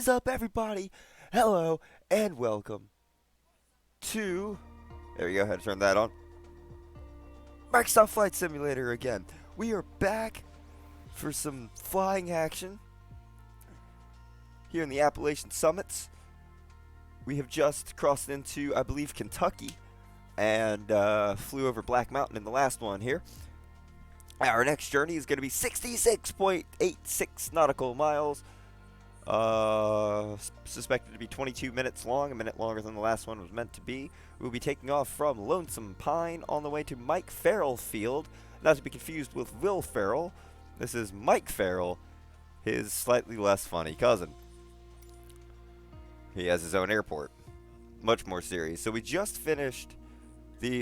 is up, everybody? Hello and welcome to. There you go. Had to turn that on. Microsoft Flight Simulator again. We are back for some flying action here in the Appalachian summits. We have just crossed into, I believe, Kentucky and flew over Black Mountain in the last one here. Our next journey is going to be 66.86 nautical miles. Suspected to be 22 minutes long, a minute longer than the last one was meant to be. We'll be taking off from Lonesome Pine on the way to Mike Farrell Field, not to be confused with Will Ferrell. This is Mike Farrell, his slightly less funny cousin. He has his own airport, much more serious. So we just finished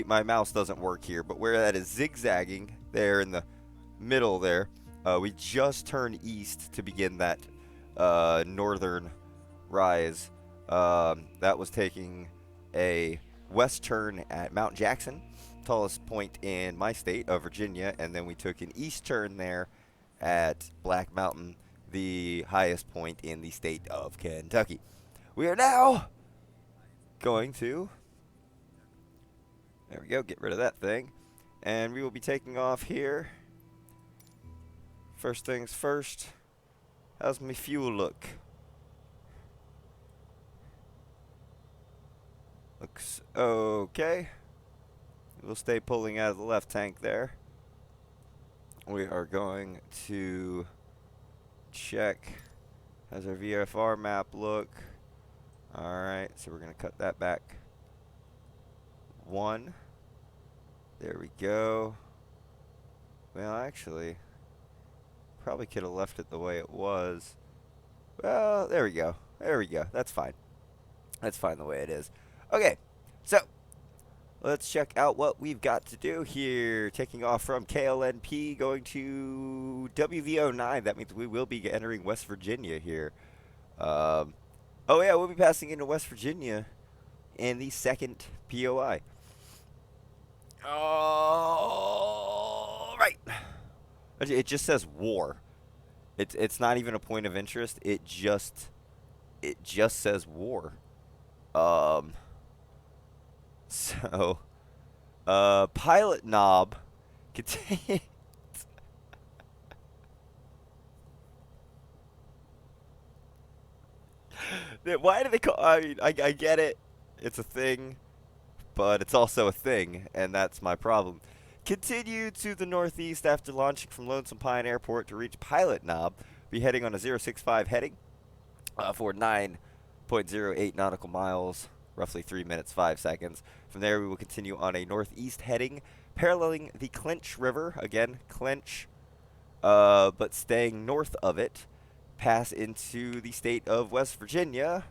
my mouse doesn't work here, but where that is zigzagging there in the middle there, we just turned east to begin that northern rise. That was taking a west turn at Mount Jackson, tallest point in my state of Virginia, and then we took an east turn there at Black Mountain, the highest point in the state of Kentucky. We are now going to, there we go, get rid of that thing, and we will be taking off here. First things first, how's my fuel look? Looks okay. We'll stay pulling out of the left tank there. We are going to check, how's our VFR map look? Alright, so we're going to cut that back 1. There we go. Well, actually, probably could have left it the way it was. Well, there we go. There we go. That's fine. That's fine the way it is. Okay, so let's check out what we've got to do here. Taking off from KLNP, going to WV09. That means we will be entering West Virginia here. Oh yeah, we'll be passing into West Virginia in the second POI. All right. It just says war. It's not even a point of interest. It just says war. So pilot knob contains why do they call, I mean, I get it. It's a thing, but it's also a thing, and that's my problem. Continue to the northeast after launching from Lonesome Pine Airport to reach Pilot Knob. Be heading on a 065 heading for 9.08 nautical miles, roughly 3 minutes, 5 seconds. From there, we will continue on a northeast heading, paralleling the Clinch River. Again, Clinch, but staying north of it. Pass into the state of West Virginia.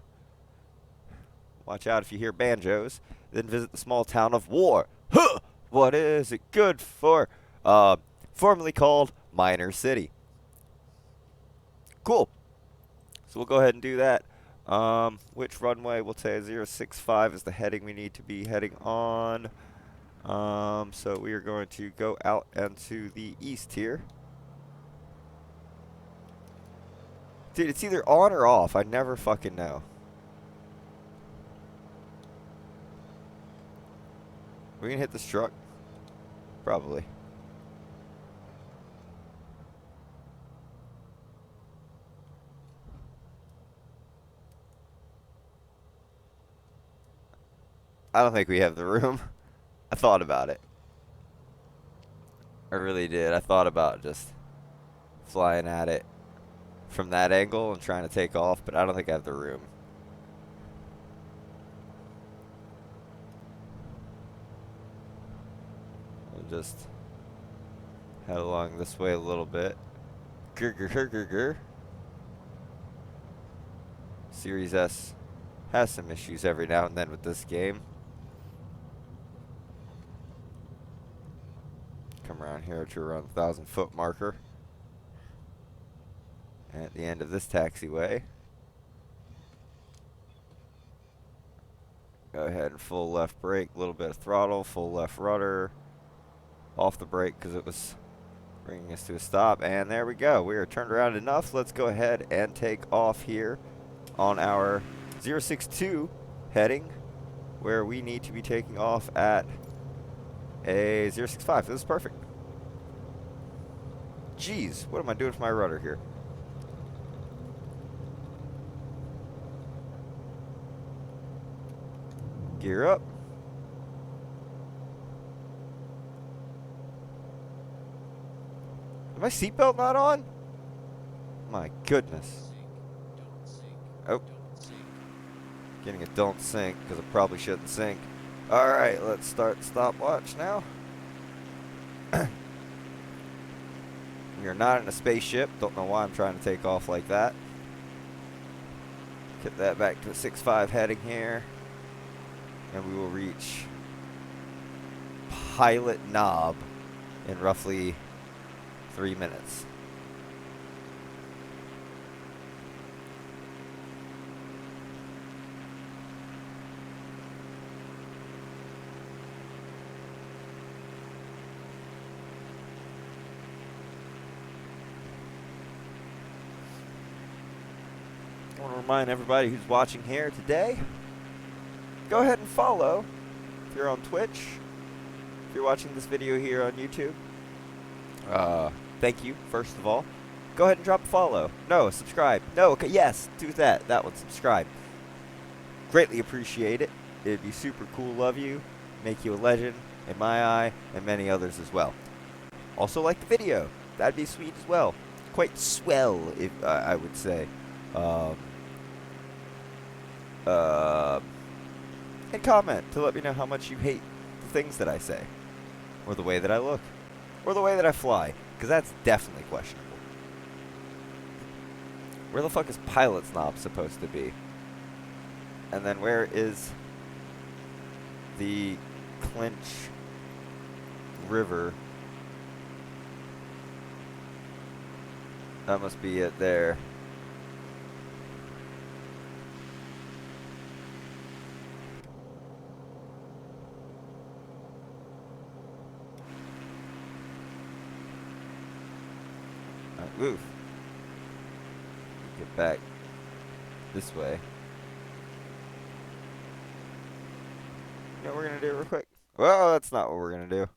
Watch out if you hear banjos. Then visit the small town of War. Huh! What is it good for? Formerly called Minor City. Cool. So we'll go ahead and do that. Which runway? We'll say 065 is the heading we need to be heading on. So we are going to go out and to the east here. Dude, it's either on or off. I never fucking know. We can hit this truck? Probably. I don't think we have the room. I thought about it. I really did. I thought about just flying at it from that angle and trying to take off, but I don't think I have the room. I'll just head along this way a little bit. Grr. Series S has some issues every now and then with this game. Come around here to around the 1,000-foot marker. At the end of this taxiway, go ahead and full left brake, a little bit of throttle, full left rudder, off the brake because it was bringing us to a stop, and there we go. We are turned around enough. Let's go ahead and take off here on our 062 heading, where we need to be taking off at a 065. This is perfect. Jeez, what am I doing with my rudder here? Gear up. Is my seatbelt not on? My goodness. Oh. Getting a don't sink, because it probably shouldn't sink. Alright, let's start stopwatch now. We are not in a spaceship. Don't know why I'm trying to take off like that. Get that back to a 6.5 heading here. And we will reach Pilot Knob in roughly 3 minutes. I want to remind everybody who's watching here today, go ahead and follow if you're on Twitch, if you're watching this video here on YouTube. Thank you, first of all. Go ahead and drop a follow. No, subscribe. No, okay, yes, do that. That one, subscribe. Greatly appreciate it. It'd be super cool of you. Make you a legend in my eye and many others as well. Also like the video. That'd be sweet as well. Quite swell, if I would say. And comment to let me know how much you hate the things that I say, or the way that I look, or the way that I fly, because that's definitely questionable. Where the fuck is Pilot's Knob supposed to be? And then where is the Clinch River? That must be it there. Move. Get back this way. You know what we're gonna do real quick? Well, that's not what we're gonna do.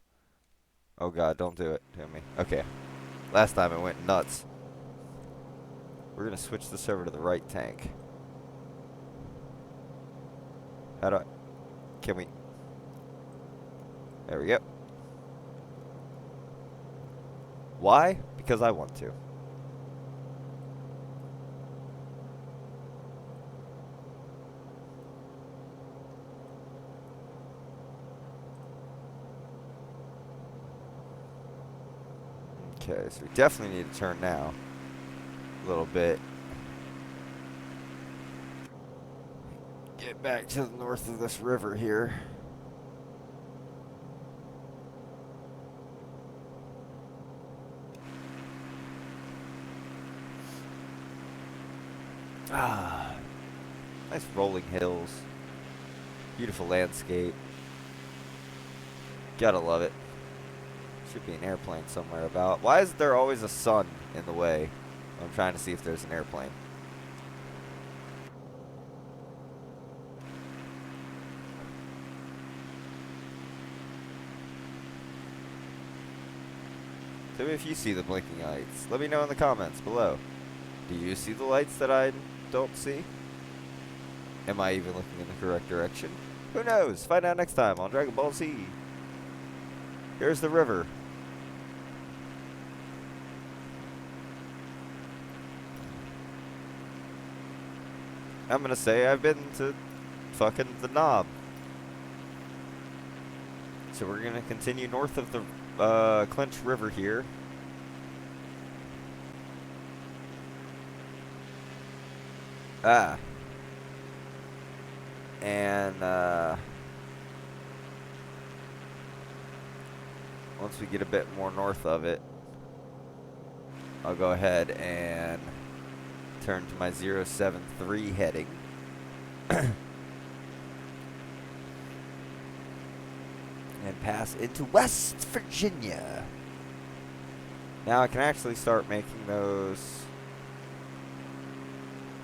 Oh god, don't do it to me. Okay. Last time it went nuts. We're gonna switch this over to the right tank. How do I... Can we... There we go. Why? Because I want to. Okay, so we definitely need to turn now. A little bit. Get back to the north of this river here. Ah, nice rolling hills. Beautiful landscape. Gotta love it. Should be an airplane somewhere about. Why is there always a sun in the way? I'm trying to see if there's an airplane. Tell me if you see the blinking lights. Let me know in the comments below. Do you see the lights that I don't see? Am I even looking in the correct direction? Who knows? Find out next time on Dragon Ball Z. Here's the river. I'm gonna say I've been to fucking the knob. So we're gonna continue north of the Clinch River here. Ah. And once we get a bit more north of it, I'll go ahead and turn to my 073 heading. And pass into West Virginia. Now I can actually start making those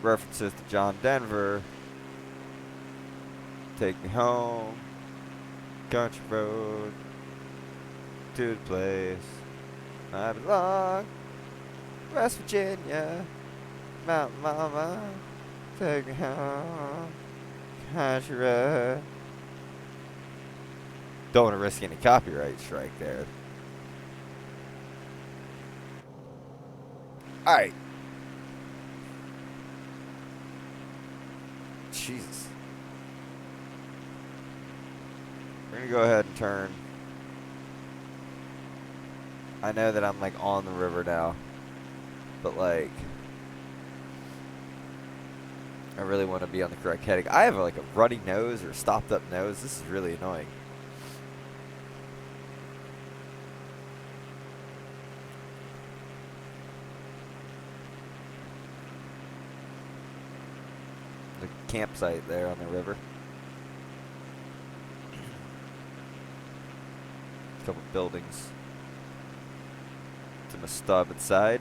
references to John Denver. Take me home, country road, to the place I belong, West Virginia, Mountain Mama, take me home, country road. Don't want to risk any copyright strike there. Alright. Jesus. We're going to go ahead and turn. I know that I'm like on the river now. But like, I really want to be on the correct heading. I have like a runny nose or stopped up nose. This is really annoying. The campsite there on the river. A couple buildings to my starboard side.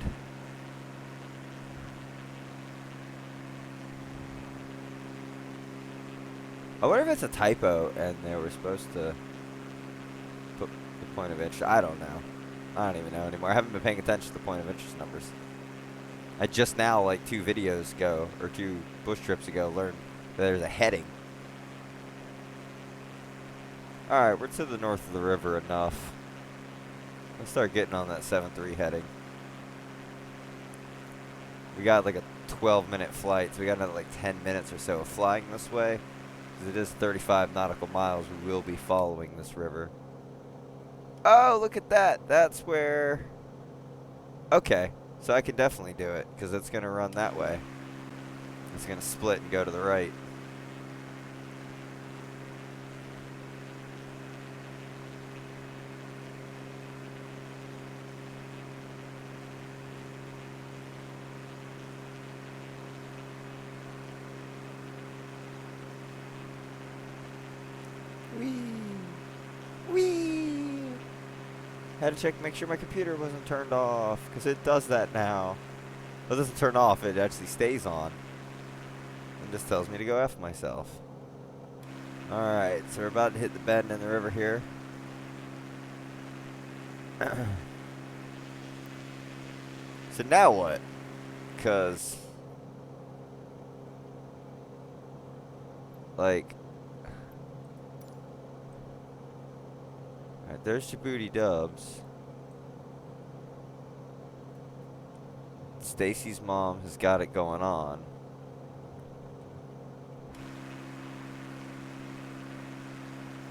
I wonder if it's a typo and they were supposed to put the point of interest. I don't know. I don't even know anymore. I haven't been paying attention to the point of interest numbers. I just now, like 2 videos ago, or 2 bush trips ago, learned that there's a heading. Alright, we're to the north of the river enough. Let's start getting on that 7-3 heading. We got like a 12-minute flight, so we got another like 10 minutes or so of flying this way. Because it is 35 nautical miles, we will be following this river. Oh, look at that. That's where... Okay, so I can definitely do it, because it's going to run that way. It's going to split and go to the right. Had to check, make sure my computer wasn't turned off, because it does that now. Well, it doesn't turn off, it actually stays on. And just tells me to go F myself. Alright, so we're about to hit the bend in the river here. So now what? Because, like, alright, there's Djibouti Dubs. Stacy's mom has got it going on.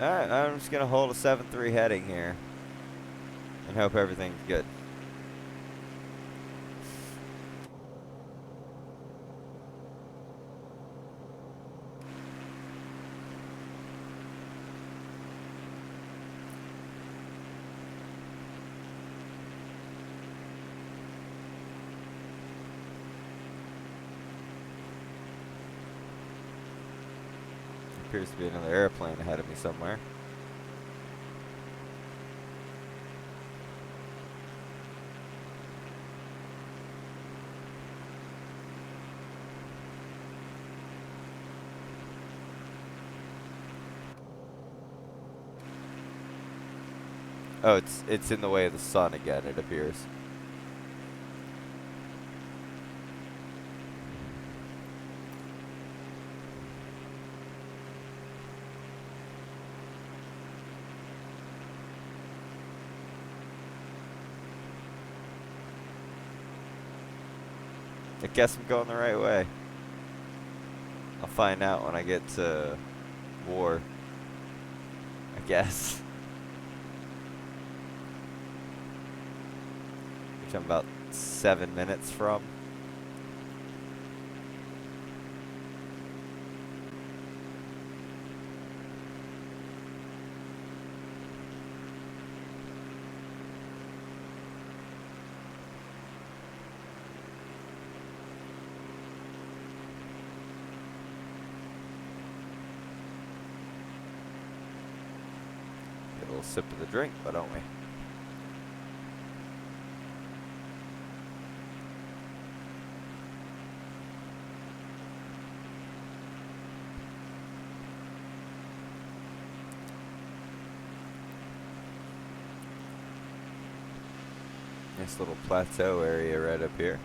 Alright, I'm just going to hold a 7-3 heading here. And hope everything's good. Appears to be another airplane ahead of me somewhere. Oh, it's in the way of the sun again, it appears. I guess I'm going the right way. I'll find out when I get to war, I guess. Which I'm about 7 minutes from. Get a little sip of the drink, why don't we? Nice little plateau area right up here.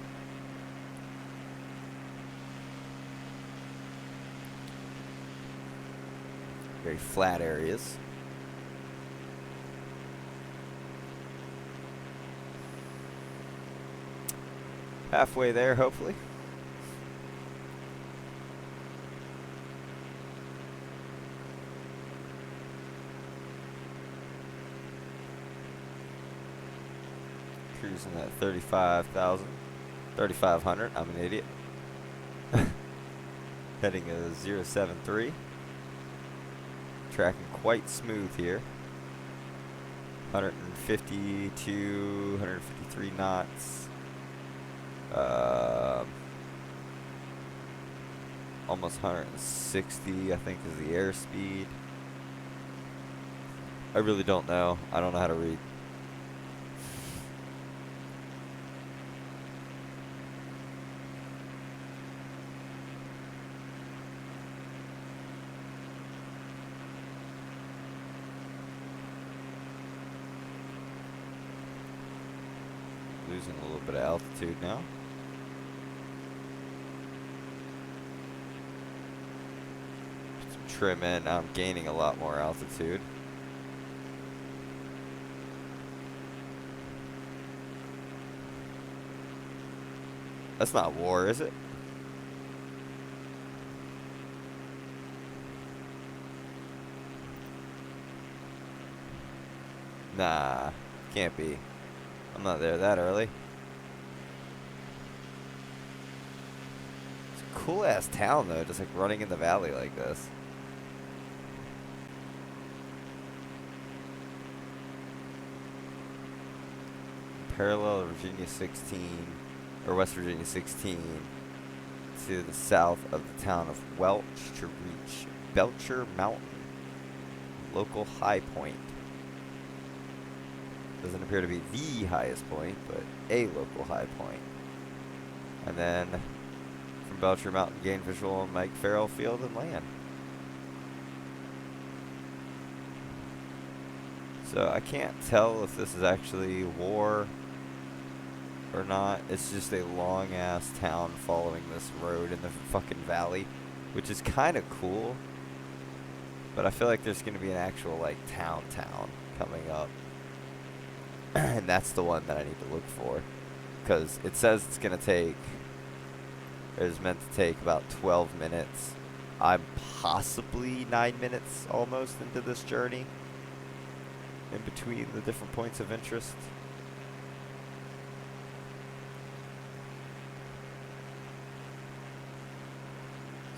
Very flat areas. Halfway there, hopefully. Cruising at 35,000. 3,500. I'm an idiot. Heading a 073. Tracking quite smooth here. 152, 153 knots. Almost 160, I think, is the airspeed. I really don't know. I don't know how to read. Losing a little bit of altitude now. Some trim in. Now I'm gaining a lot more altitude. That's not war, is it? Nah, can't be. I'm not there that early. It's a cool ass town though, just like running in the valley like this. Parallel Virginia 16, or West Virginia 16, to the south of the town of Welch to reach Belcher Mountain, local high point. Doesn't appear to be the highest point, but a local high point. And then from Belcher Mountain, gain visual on Mike Farrell Field and land. So I can't tell if this is actually war or not. It's just a long ass town following this road in the fucking valley, which is kind of cool. But I feel like there's going to be an actual like town coming up. And that's the one that I need to look for, because it says it's going to take, it is meant to take about 12 minutes. I'm possibly 9 minutes almost into this journey in between the different points of interest.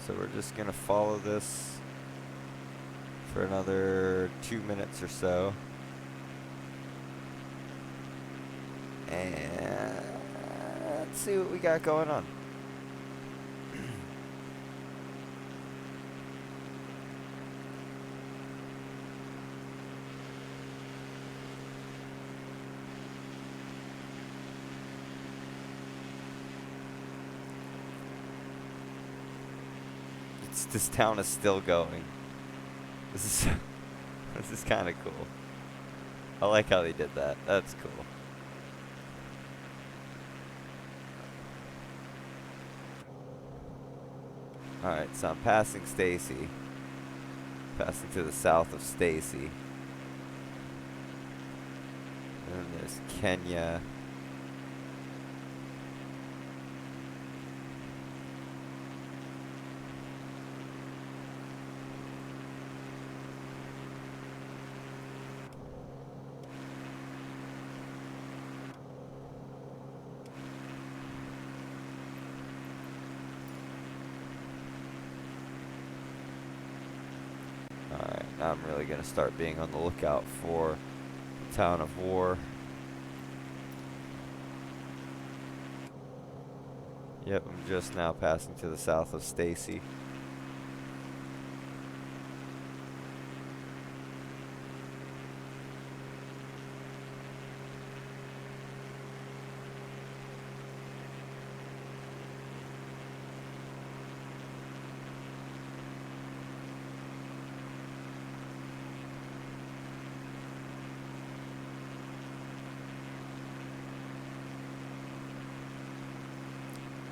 So we're just going to follow this for another 2 minutes or so. And let's see what we got going on. This town is still going. This is kind of cool. I like how they did that. That's cool. Alright, so I'm passing Stacy. Passing to the south of Stacy. And then there's Kenya. Now I'm really going to start being on the lookout for the town of War. Yep, I'm just now passing to the south of Stacy.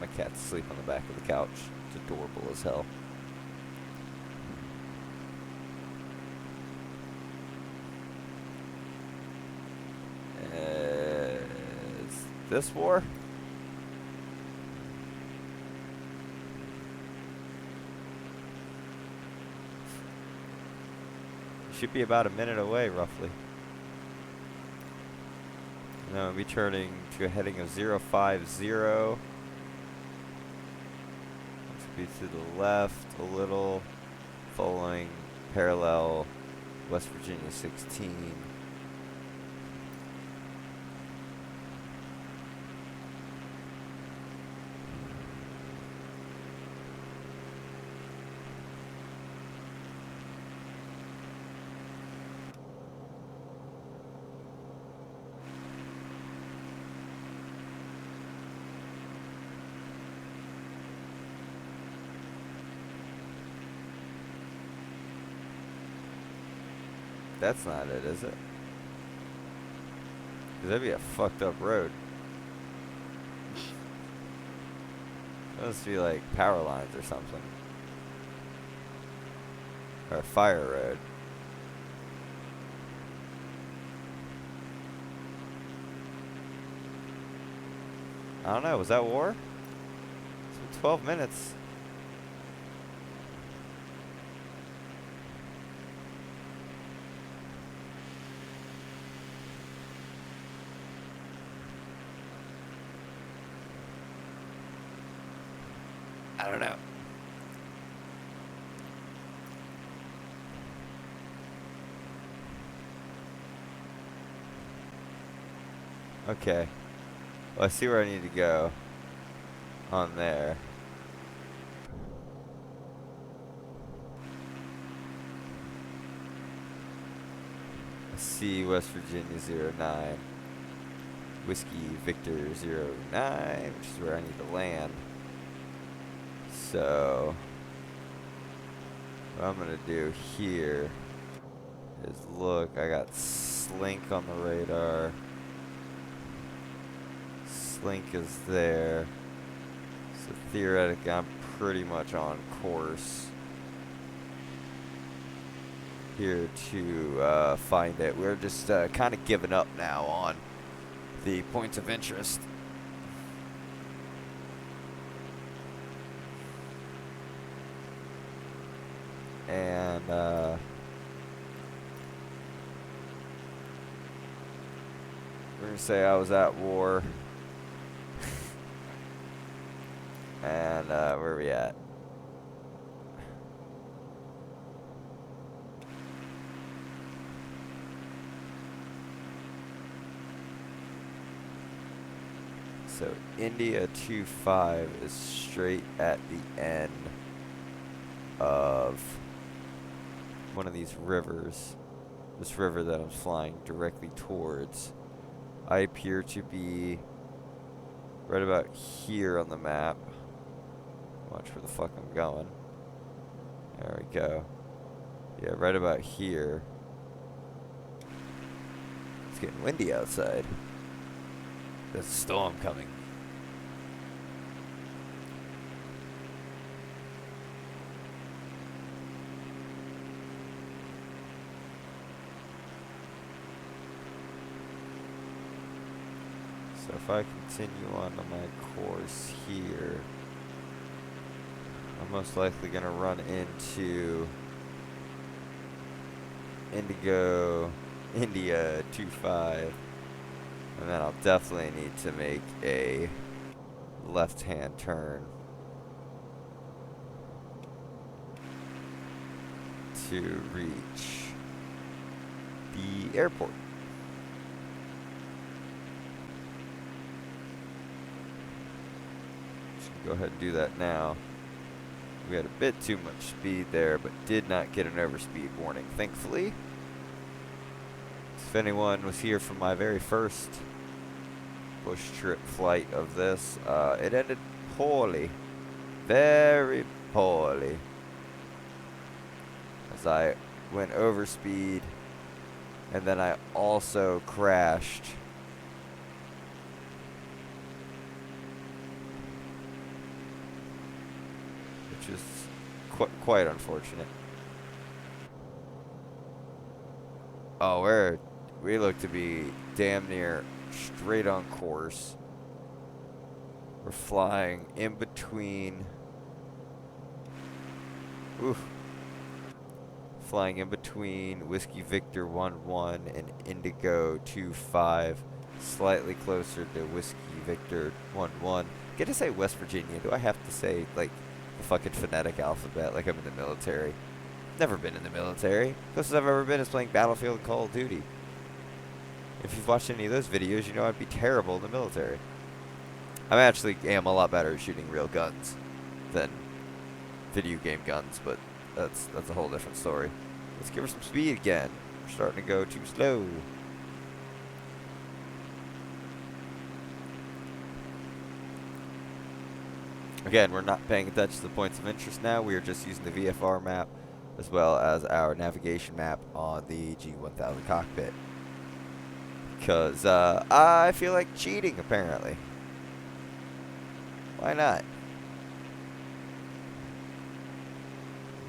my cat's asleep on the back of the couch. It's adorable as hell. Is this war? Should be about a minute away, roughly. And then we'll be turning to a heading of 050. This will be to the left a little, following parallel West Virginia 16. That's not it, is it? 'Cause that'd be a fucked up road. That must be like power lines or something. Or a fire road. I don't know, was that war? It's been 12 minutes. I don't know. Okay. Well, I see where I need to go. On there. I see West Virginia 09. Whiskey Victor 09, which is where I need to land. So, what I'm going to do here is look, I got Slink on the radar. Slink is there. So theoretically, I'm pretty much on course here to find it. We're just kind of giving up now on the points of interest. And we're gonna say I was at war. And where are we at? So India 25 is straight at the end of one of these rivers. This river that I'm flying directly towards. I appear to be right about here on the map. Watch where the fuck I'm going. There we go. Yeah, right about here. It's getting windy outside. There's a storm coming. So if I continue on to my course here, I'm most likely going to run into India 25. And then I'll definitely need to make a left-hand turn to reach the airport. Just go ahead and do that now. We had a bit too much speed there, but did not get an overspeed warning, thankfully. If anyone was here from my very first bush trip flight of this, it ended poorly. Very poorly. As I went over speed, and then I also crashed quite unfortunate. Oh, we look to be damn near straight on course. We're flying in between. Oof. Flying in between Whiskey Victor 1-1 and Indigo 2-5. Slightly closer to Whiskey Victor 1-1. Get to say West Virginia. Do I have to say, like, the fucking phonetic alphabet like I'm in the military? Never been in the military. Closest I've ever been is playing Battlefield and Call of Duty. If you've watched any of those videos, you know I'd be terrible in the military. I actually am a lot better at shooting real guns than video game guns, but that's a whole different story. Let's give her some speed again. We're starting to go too slow. Again, we're not paying attention to the points of interest now. We are just using the VFR map as well as our navigation map on the G1000 cockpit. Because I feel like cheating, apparently. Why not?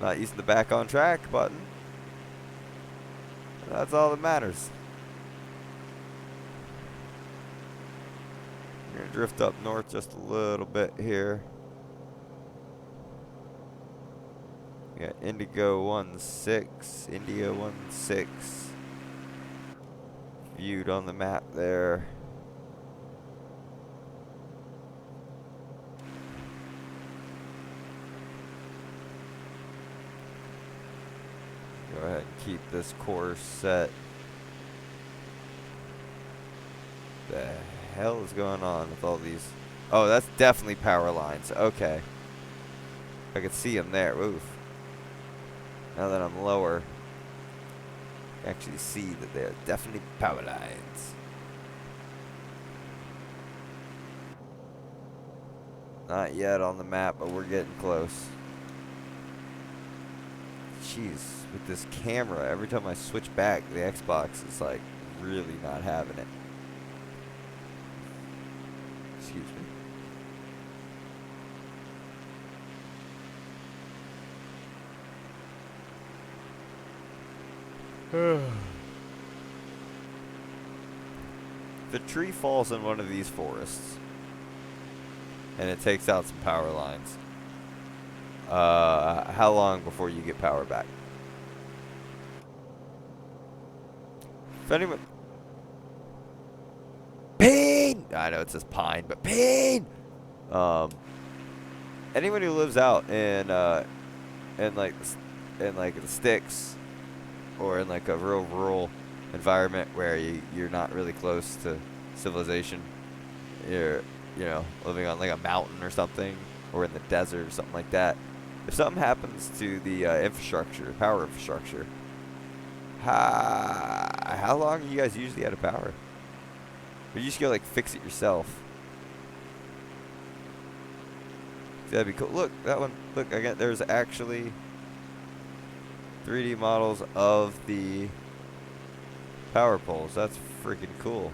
Not using the back on track button. That's all that matters. We're going to drift up north just a little bit here. We got Indigo 1-6, India 1-6. Viewed on the map there. Go ahead and keep this course set. The hell is going on with all these? Oh, that's definitely power lines. Okay. I can see them there. Oof. Now that I'm lower, I can actually see that they're definitely power lines. Not yet on the map, but we're getting close. Jeez, with this camera, every time I switch back, the Xbox is like really not having it. Excuse me. The tree falls in one of these forests, and it takes out some power lines. How long before you get power back? If anyone... Pain! I know it says pine, but pain! Anyone who lives out in like the sticks, or in like a real rural environment where you're not really close to civilization, you're, you know, living on like a mountain or something, or in the desert or something like that. If something happens to the infrastructure, power infrastructure, how long are you guys usually out of power? Or you just go like fix it yourself? That'd be cool. Look, that one. Look, again, there's actually 3D models of the power poles. That's freaking cool.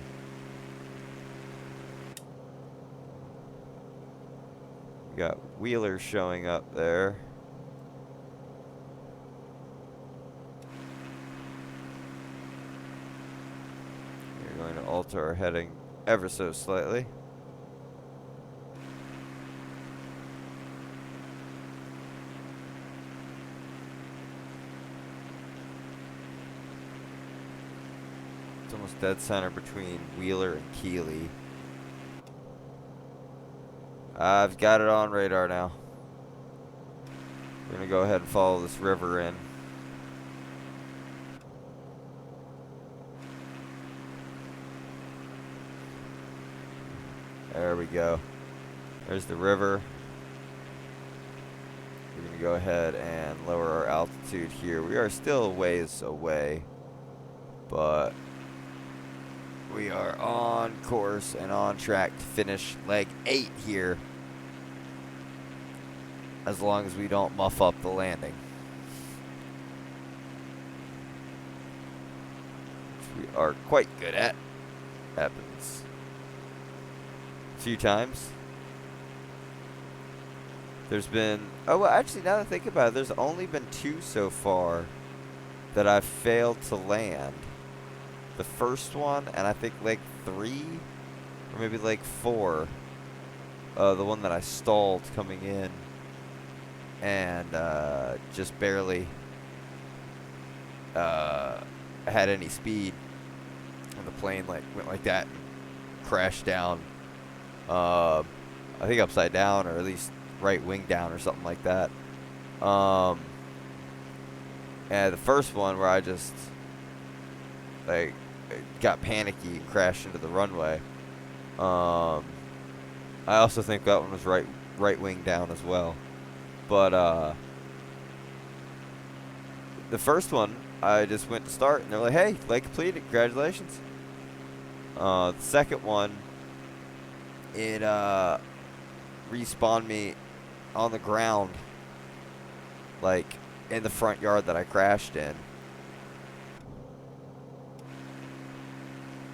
We got wheelers showing up there. We're going to alter our heading ever so slightly. It's almost dead center between Wheeler and Keeley. I've got it on radar now. We're going to go ahead and follow this river in. There we go. There's the river. We're going to go ahead and lower our altitude here. We are still a ways away, but we are on course and on track to finish leg 8 here, as long as we don't muff up the landing. Which we are quite good at. Happens a few times. There's been, oh, well, actually, now that I think about it, there's only been 2 so far that I've failed to land. The first one, and I think leg 3, or maybe leg 4, the one that I stalled coming in, and just barely had any speed, and the plane like went like that and crashed down. I think upside down, or at least right wing down, or something like that. And the first one where I just like got panicky and crashed into the runway. I also think that one was right wing down as well. But the first one, I just went to start, and they're like, "Hey, leg completed, congratulations." The second one, it respawned me on the ground, like in the front yard that I crashed in.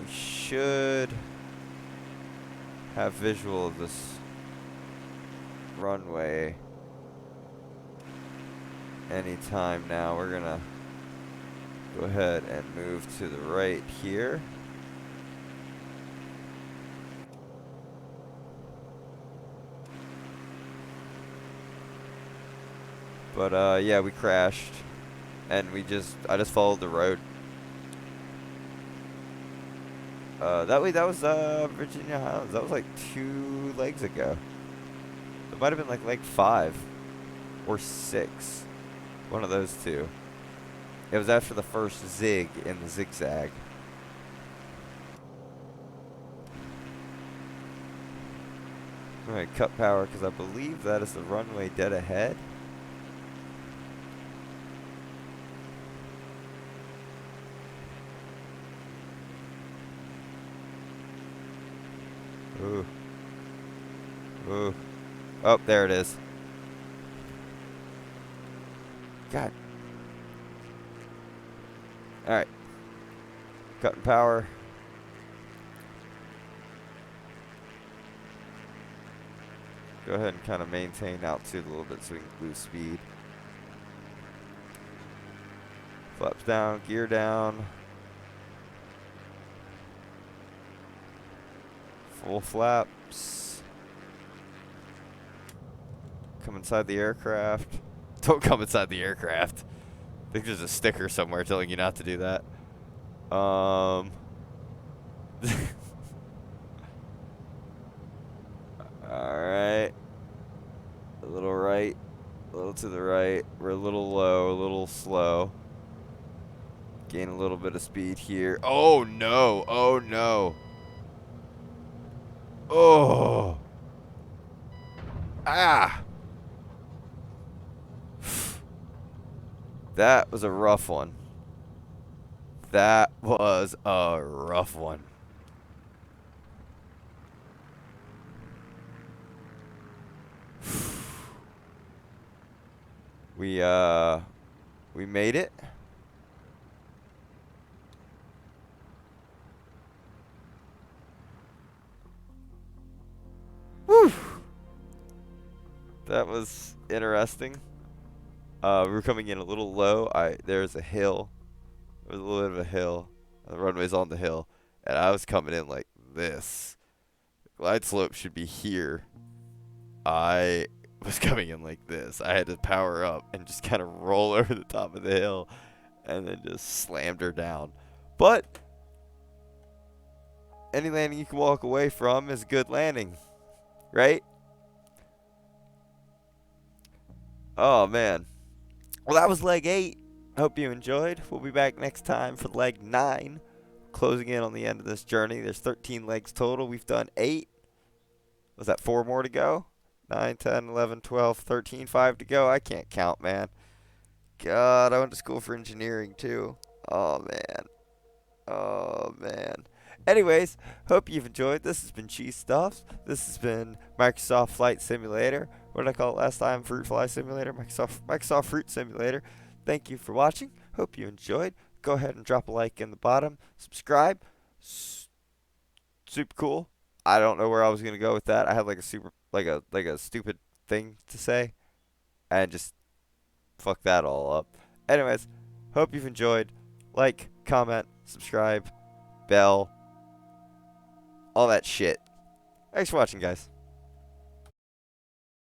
We should have visual of this runway anytime now. We're gonna go ahead and move to the right here. But yeah, we crashed, and I just followed the road. That was Virginia Highlands. That was like 2 legs ago. It might have been like leg 5 or 6. One of those 2. It was after the first zig in the zigzag. I'm going to cut power because I believe that is the runway dead ahead. Ooh. Ooh. Oh, there it is. God. Alright. Cutting power. Go ahead and kind of maintain altitude a little bit so we can lose speed. Flaps down, gear down. Full flaps. Come inside the aircraft. Don't come inside the aircraft. I think there's a sticker somewhere telling you not to do that. Alright. A little right. A little to the right. We're a little low, a little slow. Gain a little bit of speed here. Oh no! Oh no! Oh! Ah! That was a rough one. That was a rough one. We made it. Whew. That was interesting. We were coming in a little low. There's a hill. There was a little bit of a hill. The runway's on the hill. And I was coming in like this. Glide slope should be here. I was coming in like this. I had to power up and just kind of roll over the top of the hill. And then just slammed her down. But any landing you can walk away from is a good landing. Right? Oh, man. Well, that was leg 8. Hope you enjoyed. We'll be back next time for leg 9. Closing in on the end of this journey. There's 13 legs total. We've done 8. Was that 4 more to go? 9, 10, 11, 12, 13, 5 to go. I can't count, man. God, I went to school for engineering, too. Oh, man. Oh, man. Anyways, hope you've enjoyed. This has been Cheese Stuffs. This has been Microsoft Flight Simulator. What did I call it last time? Fruit Fly Simulator? Microsoft Fruit Simulator. Thank you for watching. Hope you enjoyed. Go ahead and drop a like in the bottom. Subscribe. Super cool. I don't know where I was gonna go with that. I had like a stupid thing to say and just fuck that all up. Anyways, hope you've enjoyed. Like, comment, subscribe, bell, all that shit. Thanks for watching, guys.